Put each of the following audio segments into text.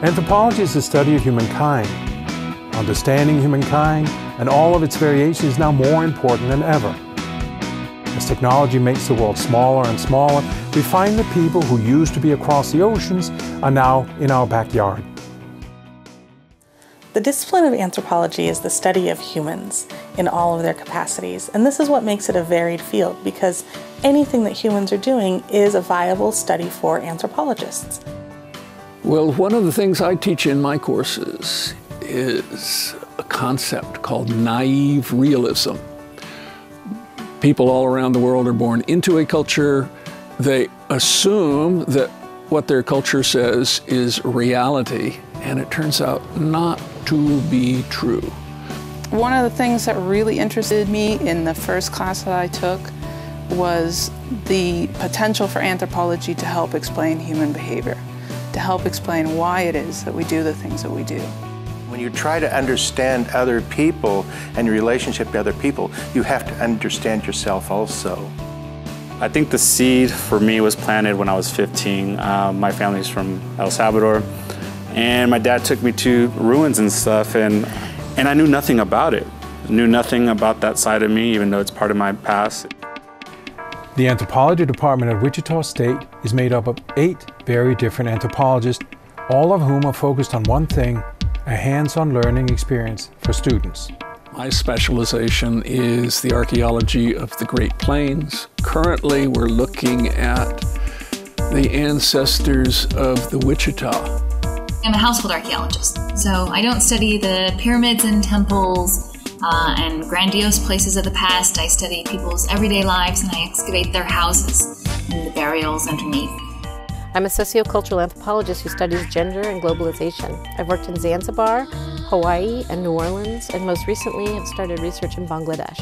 Anthropology is the study of humankind. Understanding humankind and all of its variations is now more important than ever. As technology makes the world smaller and smaller, we find that people who used to be across the oceans are now in our backyard. The discipline of anthropology is the study of humans in all of their capacities, and this is what makes it a varied field, because anything that humans are doing is a viable study for anthropologists. Well, one of the things I teach in my courses is a concept called naive realism. People all around the world are born into a culture. They assume that what their culture says is reality, and it turns out not to be true. One of the things that really interested me in the first class that I took was the potential for anthropology to help explain human behavior, to help explain why it is that we do the things that we do. When you try to understand other people and your relationship to other people, you have to understand yourself also. I think the seed for me was planted when I was 15. My family's from El Salvador, and my dad took me to ruins and stuff, and I knew nothing about it. I knew nothing about that side of me, even though it's part of my past. The anthropology department at Wichita State is made up of 8 very different anthropologists, all of whom are focused on one thing: a hands-on learning experience for students. My specialization is the archaeology of the Great Plains. Currently, we're looking at the ancestors of the Wichita. I'm a household archaeologist, so I don't study the pyramids and temples and grandiose places of the past. I study people's everyday lives, and I excavate their houses and the burials underneath. I'm a sociocultural anthropologist who studies gender and globalization. I've worked in Zanzibar, Hawaii, and New Orleans, and most recently have started research in Bangladesh.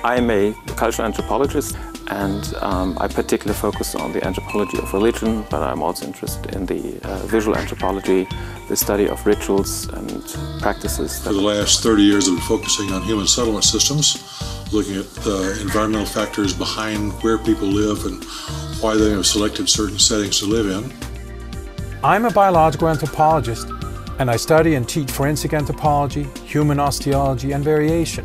I'm a cultural anthropologist, and I particularly focus on the anthropology of religion, but I'm also interested in the visual anthropology, the study of rituals and practices. For the last 30 years, I've been focusing on human settlement systems, looking at the environmental factors behind where people live and why they have selected certain settings to live in. I'm a biological anthropologist, and I study and teach forensic anthropology, human osteology, and variation.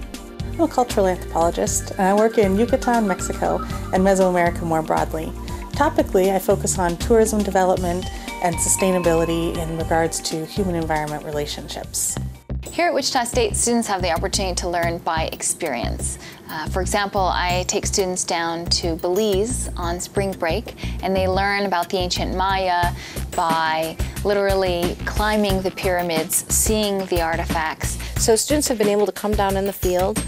I'm a cultural anthropologist, and I work in Yucatan, Mexico, and Mesoamerica more broadly. Topically, I focus on tourism development and sustainability in regards to human-environment relationships. Here at Wichita State, students have the opportunity to learn by experience. For example, I take students down to Belize on spring break, and they learn about the ancient Maya by literally climbing the pyramids, seeing the artifacts. So students have been able to come down in the field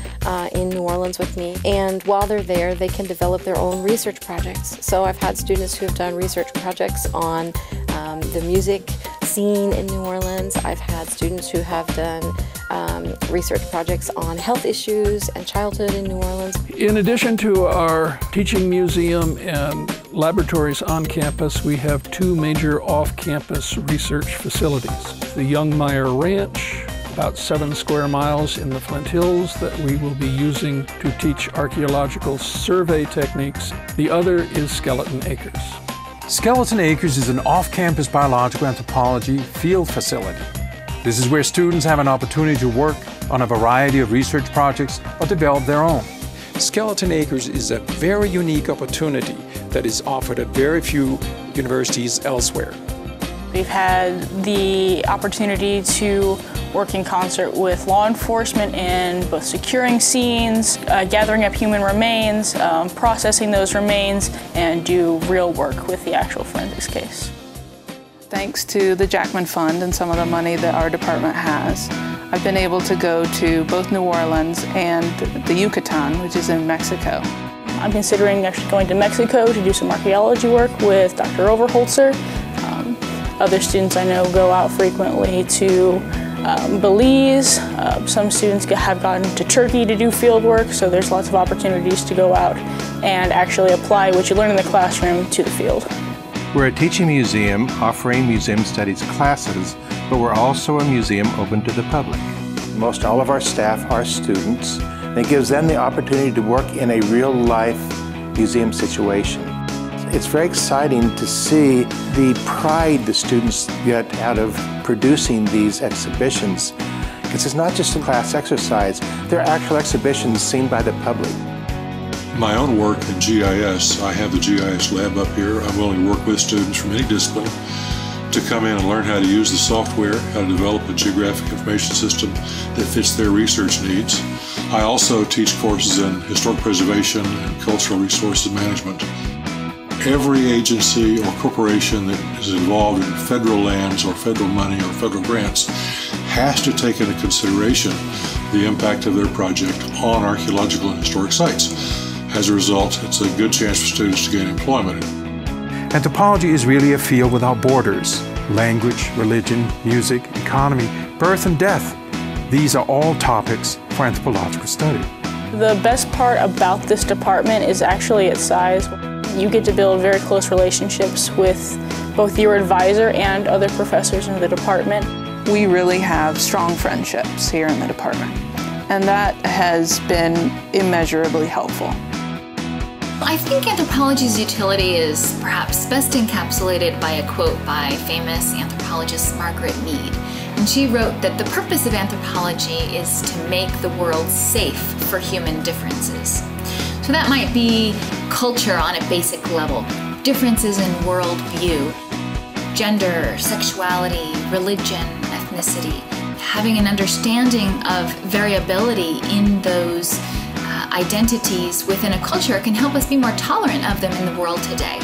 in New Orleans with me, and while they're there, they can develop their own research projects. So I've had students who have done research projects on the music scene in New Orleans. I've had students who have done research projects on health issues and childhood in New Orleans. In addition to our teaching museum and laboratories on campus, we have 2 major off-campus research facilities. The Young Meyer Ranch, about 7 square miles in the Flint Hills, that we will be using to teach archaeological survey techniques. The other is Skeleton Acres. Skeleton Acres is an off-campus biological anthropology field facility. This is where students have an opportunity to work on a variety of research projects or develop their own. Skeleton Acres is a very unique opportunity that is offered at very few universities elsewhere. We've had the opportunity to work in concert with law enforcement in both securing scenes, gathering up human remains, processing those remains, and do real work with the actual forensics case. Thanks to the Jackman Fund and some of the money that our department has, I've been able to go to both New Orleans and the Yucatan, which is in Mexico. I'm considering actually going to Mexico to do some archaeology work with Dr. Overholzer. Other students I know go out frequently to Belize. Some students have gone to Turkey to do field work, so there's lots of opportunities to go out and actually apply what you learn in the classroom to the field. We're a teaching museum offering museum studies classes, but we're also a museum open to the public. Most all of our staff are students, and it gives them the opportunity to work in a real-life museum situation. It's very exciting to see the pride the students get out of producing these exhibitions. Because it's not just a class exercise, they're actual exhibitions seen by the public. My own work in GIS, I have the GIS lab up here. I'm willing to work with students from any discipline to come in and learn how to use the software, how to develop a geographic information system that fits their research needs. I also teach courses in historic preservation and cultural resources management. Every agency or corporation that is involved in federal lands or federal money or federal grants has to take into consideration the impact of their project on archaeological and historic sites. As a result, it's a good chance for students to gain employment. Anthropology is really a field without borders. Language, religion, music, economy, birth and death. These are all topics for anthropological study. The best part about this department is actually its size. You get to build very close relationships with both your advisor and other professors in the department. We really have strong friendships here in the department, and that has been immeasurably helpful. I think anthropology's utility is perhaps best encapsulated by a quote by famous anthropologist Margaret Mead. And she wrote that the purpose of anthropology is to make the world safe for human differences. So that might be culture on a basic level, differences in worldview, gender, sexuality, religion, ethnicity, having an understanding of variability in those identities within a culture can help us be more tolerant of them in the world today.